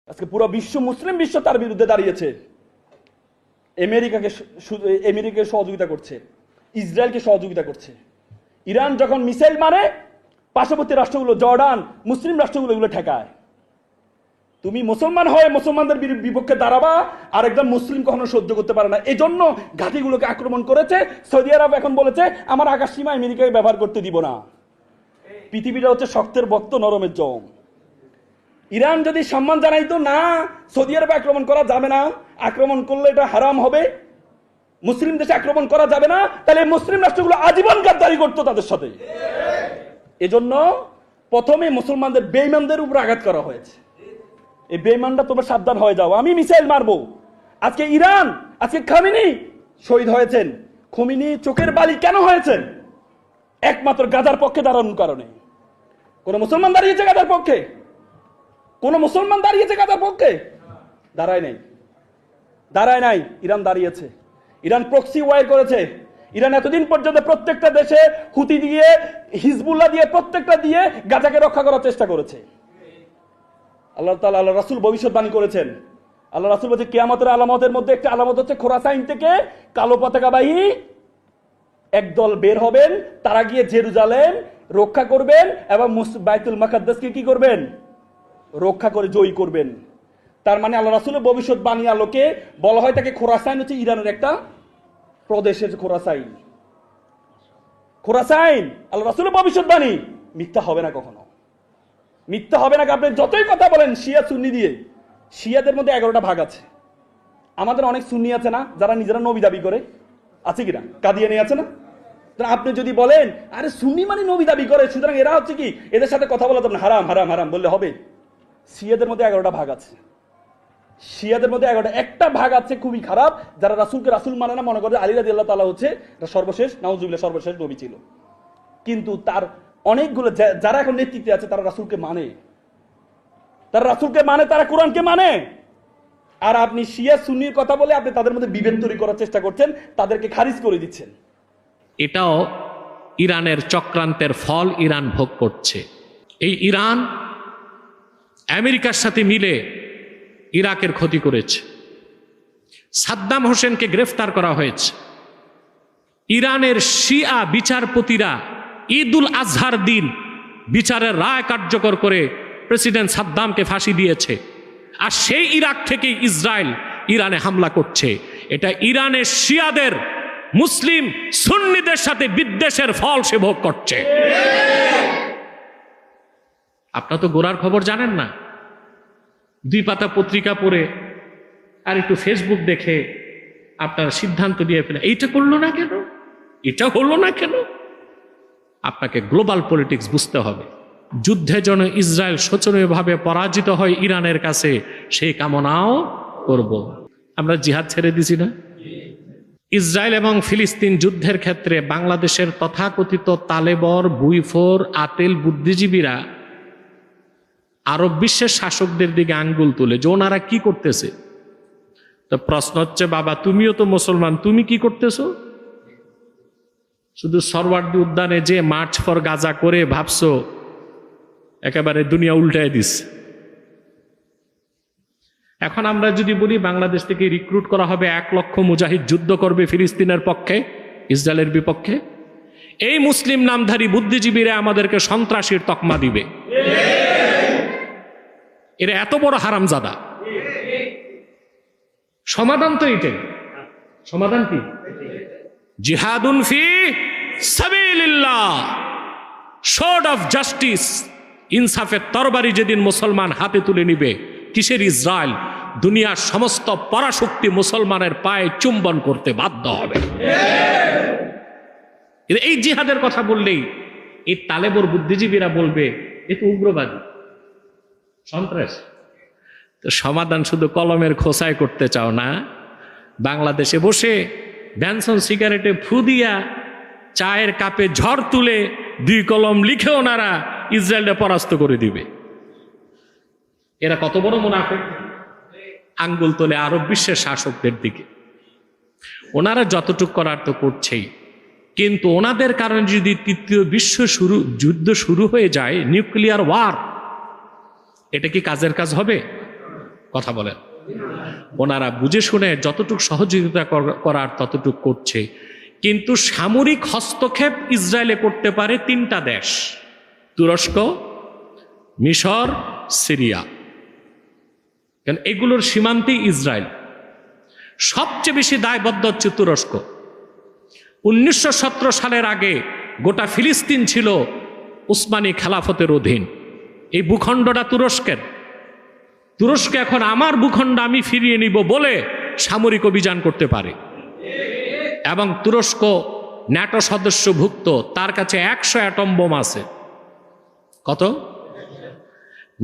আজকে পুরো বিশ্ব মুসলিম বিশ্ব তার বিরুদ্ধে দাঁড়িয়েছে। আমেরিকাকে সহযোগিতা করছে, ইসরায়েলকে সহযোগিতা করছে। ইরান যখন মিসাইল মারে পার্শ্ববর্তী রাষ্ট্রগুলো, জর্ডান, মুসলিম রাষ্ট্রগুলো এগুলো ঠেকায়। তুমি মুসলমান হয়ে মুসলমানদের বিপক্ষে দাঁড়াবা, আর একদম মুসলিম কখনো সহ্য করতে পারে না। এই জন্য ঘাঁটিগুলোকে আক্রমণ করেছে। সৌদি আরব এখন বলেছে আমার আকাশ সীমা আমেরিকাকে ব্যবহার করতে দিব না। পৃথিবীটা হচ্ছে শক্তের বক্ত, নরমের জম। ইরান যদি সম্মান জানাইতো না সৌদি আরবে আক্রমণ করা যাবে না, আক্রমণ করলে এটা হারাম হবে, মুসলিম দেশে আক্রমণ করা যাবে না, তাহলে মুসলিম রাষ্ট্রগুলো আজীবন গাদ্দারি করতো তাদের সাথে। এজন্য প্রথমে মুসলমানদের বেঈমানদের উপর আঘাত করা হয়েছে। এই বেঈমানরা তোমরা সাবধান হয়ে যাও, আমি মিসাইল মারবো। আজকে ইরান, আজকে খামেনি শহীদ হয়েছেন। খোমেনি চোখের বালি কেন হয়েছেন? একমাত্র গাজার পক্ষে দাঁড়ানোর কারণে। কোন মুসলমান দাঁড়িয়েছে গাজার পক্ষে? কোন মুসলমান দাঁড়িয়েছে গাজার পক্ষে? দাঁড়ায় নাই। ইরান দাঁড়িয়েছে। ইরান প্রক্সি ওয়ার করেছে। ইরান এতদিন পর্যন্ত প্রত্যেকটা দেশে হুতি দিয়ে, হিজবুল্লাহ দিয়ে, প্রত্যেকটা দিয়ে গাজাকে রক্ষা করার চেষ্টা করেছে। আল্লাহ তাআলা, আল্লাহ রাসূল ভবিষ্যৎবাণী করেছেন। আল্লাহ রাসূল বলছে কিয়ামতের আলামতের মধ্যে একটা আলামত হচ্ছে খোরাসাইন থেকে কালো পতাকাবাহী একদল বের হবেন। তারা গিয়ে জেরুজালেম রক্ষা করবেন এবং বাইতুল মুকাদ্দাসকে কি করবেন? রক্ষা করে জয়ী করবেন। তার মানে আল্লাহ রাসূলের ভবিষ্যৎবাণী আলোকে বলা হয় তাকে খোরাসাইন হচ্ছে ইরানের একটা প্রদেশের খোরাসাইন। আল্লাহ রাসূলের ভবিষ্যৎবাণী মিথ্যা হবে না, কখনো মিথ্যা হবে না। আপনি যতই কথা বলেন শিয়া সুন্নি দিয়ে, শিয়াদের মধ্যে 11টা ভাগ আছে। আমাদের অনেক সুন্নি আছে না, যারা নিজেরা নবী দাবি করে, আছে কিনা? কাদিয়ানি আছে না? আপনি যদি বলেন আরে সুন্নি মানে নবী দাবি করে, সুতরাং এরা হচ্ছে কি, এদের সাথে কথা বলা যাবে না, হারাম হারাম হারাম বললে হবে? শিয়াদের মধ্যে 11টা ভাগ আছে। শিয়াদের মধ্যে 11টা, একটা ভাগ আছে খুবই খারাপ, যারা রাসূলকে রাসূল মানে না, মনে করে আলী রাদিয়াল্লাহু তাআলা হচ্ছে সর্বশেষ, নাউজুবিল্লাহ, সর্বশেষ নবী ছিল। কিন্তু তার অনেকগুলো যারা এখন নেতৃত্বে আছে তারা রাসূলকে মানে, তারা কোরআনকে মানে। আর আপনি শিয়া সুন্নির কথা বলে আপনি তাদের মধ্যে বিভেদ তৈরি করার চেষ্টা করছেন, তাদেরকে খারিজ করে দিচ্ছেন। এটাও ইরানের চক্রান্তের ফল ইরান ভোগ করছে। এই ইরান আমেরিকার সাথে মিলে ইরাকের ক্ষতি করেছে। সাদ্দাম হোসেনকে গ্রেফতার করা হয়েছে। ইরানের শিয়া বিচারপতিরা ঈদুল আজহার দিন বিচারের রায় কার্যকর করে প্রেসিডেন্ট সাদ্দামকে ফাঁসি দিয়েছে। আর সেই ইরাক থেকে ইসরায়েল ইরানে হামলা করছে। এটা ইরানের শিয়াদের মুসলিম সুন্নিদের সাথে বিদ্বেষের ফল সে ভোগ করছে। আপনারা তো গোড়ার খবর জানেন না। 2 পাতা পত্রিকা পড়ে আর একটু ফেসবুক দেখে আপনারা সিদ্ধান্ত দিয়ে ফেলে এইটা করলো না কেন, এটা হলো না কেন। আপনাকে গ্লোবাল পলিটিক্স বুঝতে হবে। যুদ্ধে যেন ইসরায়েল শোচনীয়ভাবে পরাজিত হয় ইরানের কাছে, সেই কামনাও করব। আমরা জিহাদ ছেড়ে দিছি না? ইসরায়েল এবং ফিলিস্তিন যুদ্ধের ক্ষেত্রে বাংলাদেশের তথাকথিত তালেবর, বুইফোর, আতেল বুদ্ধিজীবীরা আরব বিশ্বের শাসকদের দিকে আঙ্গুল তুলে যে ওনারা কি করতেছে। তো প্রশ্ন হচ্ছে, বাবা তুমিও তো মুসলমান, তুমি কি করতেছো? শুধু সরওয়ার্দী উদ্যানে যে মার্চ ফর গাজা করে ভাবছো একেবারে দুনিয়া উল্টায় দিস। এখন আমরা যদি বলি বাংলাদেশ থেকে রিক্রুট করা হবে 1 লক্ষ মুজাহিদ যুদ্ধ করবে ফিলিস্তিনের পক্ষে, ইসরায়েলের বিপক্ষে, এই মুসলিম নামধারী বুদ্ধিজীবীরা আমাদেরকে সন্ত্রাসীর তকমা দিবে। এরা এত বড় হারামজাদা। সমাধান তো এটাই। সমাধান কি? জিহাদুন ফি সাবিলিল্লাহ, শোর্ড অফ জাস্টিস, ইনসাফের তরবারি যেদিন মুসলমান হাতে তুলে নিবে, কিসের ইসরায়েল, দুনিয়ার সমস্ত পরাশক্তি মুসলমানের পায়ে চুম্বন করতে বাধ্য হবে। এই জিহাদের কথা বললেই এই তালেবর বুদ্ধিজীবীরা বলবে এ তো উগ্রবাদী, সন্ত্রাস। তো সমাধান শুধু কলমের খোসায় করতে চাও না, বাংলাদেশে বসে ব্যানসন সিগারেটে ফু দিয়া চায়ের কাপে ঝড় তুলে 2 কলম লিখে ওনারা ইসরায়েলকে পরাস্ত করে দিবে। এরা কত বড় মুনাফিক! আঙ্গুল তোলে আরব বিশ্বের শাসকদের দিকে। ওনারা যতটুক করার তো করছেই, কিন্তু ওনাদের কারণে যদি 3য় বিশ্ব যুদ্ধ শুরু হয়ে যায়, নিউক্লিয়ার ওয়ার, এটা কি কাজের কাজ হবে? কথা বলেন। ওনারা বুঝে শুনে যতটুকু সহযোগিতা করার ততটুকু করছে, কিন্তু সামরিক হস্তক্ষেপ ইসরায়েলে করতে পারে তিনটা দেশ: তুরস্ক, মিশর, সিরিয়া। কারণ এগুলোর সীমান্তেই ইসরায়েল। সবচেয়ে বেশি দায়বদ্ধ হচ্ছে তুরস্ক। 1917 সালের আগে গোটা ফিলিস্তিন ছিল উসমানী খেলাফতের অধীন। এই ভূখণ্ডটা তুরস্কের। তুরস্ক এখন আমার ভূখণ্ড আমি ফিরিয়ে নিব বলে সামরিক অভিযান করতে পারে। এবং তুরস্ক ন্যাটো সদস্যভুক্ত, তার কাছে 100 অ্যাটম বোম আছে। কত?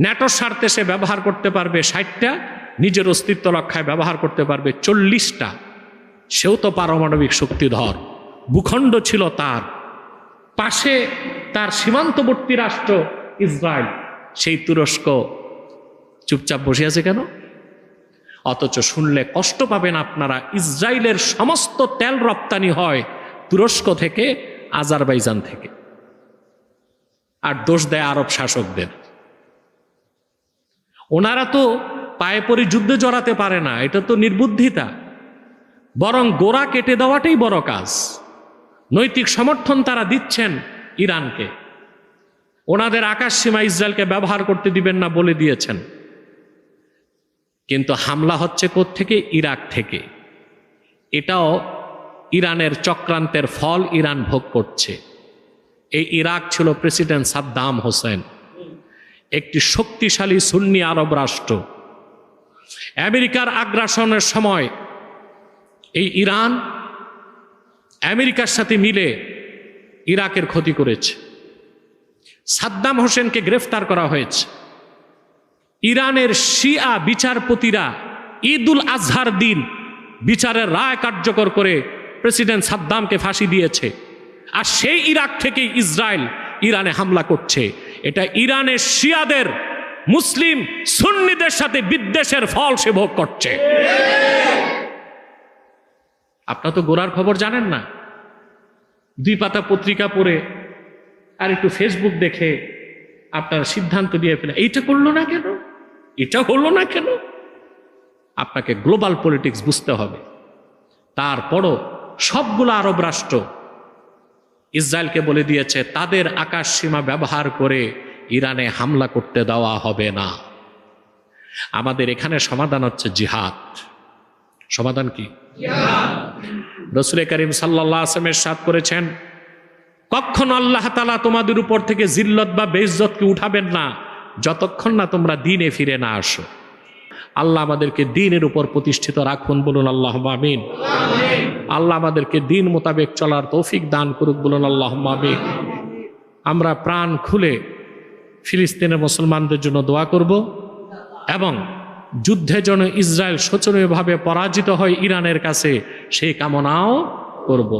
ন্যাটোর স্বার্থে সে ব্যবহার করতে পারবে 60টা, নিজের অস্তিত্ব রক্ষায় ব্যবহার করতে পারবে 40টা। সেও তো পারমাণবিক শক্তিধর। ভূখণ্ড ছিল তার, পাশে তার সীমান্তবর্তী রাষ্ট্র ইসরায়েল। সেই তুরস্ক চুপচাপ বসে আছে কেন? অথচ শুনলে কষ্ট পাবেন আপনারা, ইসরায়েলের সমস্ত তেল রপ্তানি হয় তুরস্ক থেকে, আজারবাইজান থেকে। আর দোষ দেয় আরব শাসকদের। ওনারা তো পায়ে পড়ে যুদ্ধে জড়াতে পারে না, এটা তো নির্বুদ্ধিতা। বরং গোড়া কেটে দেওয়াটাই বড় কাজ। নৈতিক সমর্থন তারা দিচ্ছেন ইরানকে। ওনাদের আকাশ সীমা ইসরায়েলকে ব্যবহার করতে দিবেন না বলে দিয়েছেন। কিন্তু হামলা হচ্ছে কোত্থেকে? ইরাক থেকে। এটাও ইরানের চক্রান্তের ফল ইরান ভোগ করছে। এই ইরাক ছিল প্রেসিডেন্ট সাদ্দাম হোসেন, একটি শক্তিশালী সুন্নি আরব রাষ্ট্র। আমেরিকার আগ্রাসনের সময় এই ইরান আমেরিকার সাথে মিলে ইরাকের ক্ষতি করেছে। সাদ্দাম হোসেনকে গ্রেফতার করা হয়েছে। ইরানের শিয়া বিচারপতিরা ঈদুল আজহার দিন বিচারের রায় কার্যকর করে প্রেসিডেন্ট সাদ্দামকে ফাঁসি দিয়েছে। আর সেই ইরাক থেকে ইসরায়েল ইরানে হামলা করছে। এটা ইরানের শিয়াদের মুসলিম সুন্নিদের সাথে বিদ্বেষের ফল সে ভোগ করছে। আপনারা তো গোড়ার খবর জানেন না। 2 পাতা পত্রিকা পড়ে আর একটু ফেসবুক দেখে আপনারা সিদ্ধান্ত দিয়ে ফেলে এইটা করলো না কেন, এটা হলো না কেন। আপনাকে গ্লোবাল পলিটিক্স বুঝতে হবে। তারপরও সবগুলো আরব রাষ্ট্র ইসরায়েলকে বলে দিয়েছে তাদের আকাশ সীমা ব্যবহার করে ইরানে হামলা করতে দেওয়া হবে না। আমাদের এখানে সমাধান হচ্ছে জিহাদ। সমাধান কি? রাসূল করিম সাল্লাল্লাহু আলাইহি ওয়াসাল্লাম ইরশাদ করেছেন, কখনো আল্লাহ তাআলা তোমাদের উপর থেকে জিল্লত বা বেইজ্জতকে উঠাবেন না যতক্ষণ না তোমরা দ্বীনে ফিরে না আসো। আল্লাহ আমাদেরকে দ্বীনের উপর প্রতিষ্ঠিত রাখুন, বলুন আল্লাহুম্মা আমিন। আল্লাহ আমাদেরকে দ্বীন মোতাবেক চলার তৌফিক দান করুক, বলুন আল্লাহুম্মা আমিন। আমরা প্রাণ খুলে ফিলিস্তিনের মুসলমানদের জন্য দোয়া করব এবং যুদ্ধে যেন ইসরায়েল শোচনীয়ভাবে পরাজিত হয় ইরানের কাছে, সেই কামনাও করব।